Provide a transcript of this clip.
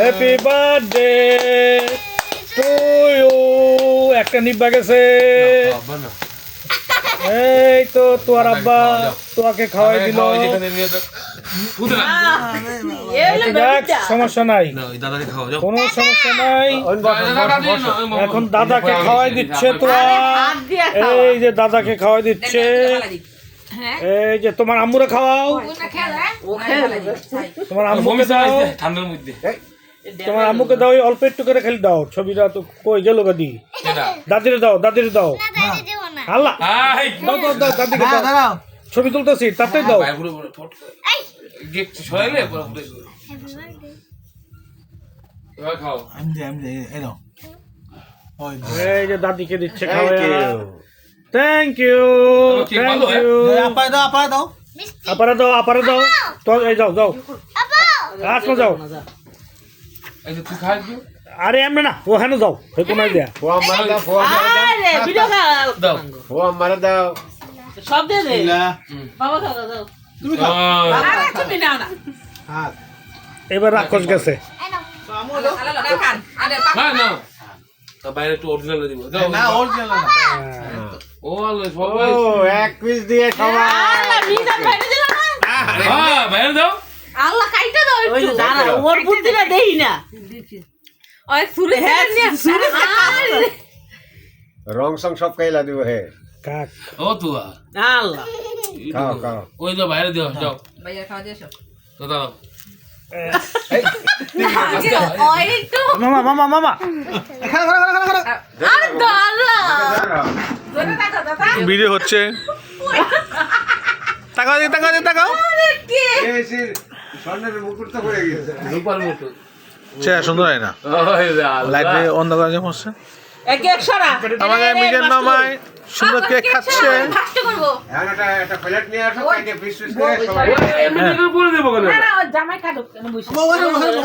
Happy birthday to you. একটা নিব্বা গেছে। এই তো তোর আব্বা তোকে খাওয়াই দিল। সমস্যা নাই, কোনো সমস্যা নাই। এখন দাদাকে খাওয়াই দিচ্ছে তোরা। এই যে দাদাকে খাওয়াই দিচ্ছে। এই যে তোমার আম্মুরে খাওয়াও, তোমার আম্মুকে দাও, তোমার আম্মুকে দাও। অল্প একটু করে খেলে দাও। ছবিটা তো কই গেল গাদি। দাদিরে দাও, দাদিরে দাও। আল্লাহ দাও দাও দাও, দাদিকে দাও। ছবি তুলতেছি তাতে দাও। এই যে দাদিকে দিচ্ছে খাওয়া। Thank you, thank you. আপারে দাও, আপারে দাও। তো এই যাও যাও, আসো যাও। আরে এমনি না, ওখানে যাও। কোনায় দেয়া সব দিয়ে দে বাবা খাও দাও তুমি খাও আরে তুমি নাও না এবার রাক্ষস গেছে। না না তো বাইরে একটু অরিজিনাল দিব দাও না অরিজিনাল না ও আল্লাহ সবাই ও এক পিস দিয়ে সবাই আল্লাহ মিজান বাইরে দিল না হ্যাঁ বাইরে দাও আল্লাহ কাইটা দাও ওই দাঁড়া ওর বুদ্ধিটা দেই না ওই সুরে নিয়ে সুরে রং সং সব খাইলা দিব হে কাক ও তুয়া আল্লাহ খাও খাও ওই দাও বাইরে দাও যাও ভাইয়া খাওয়া দিয়েছো তো দাও মামা মামা মামা ভিডিও হচ্ছে। তাকাও দিকে, তাকাও দিকে, তাকাও। স্বর্ণের মুকুট তো পড়ে গেছে। রূপার মতো চেহারা সুন্দর হয় না, লাইট অন্ধকার যে হচ্ছে। আমাদের মিজান মামাই সুন্দর কেক খাচ্ছে। এখন একটা প্লেট নিয়ে আসো, পিস পিস করে সবাই এমনি করে বলে দেবো কেন জামাই খাদক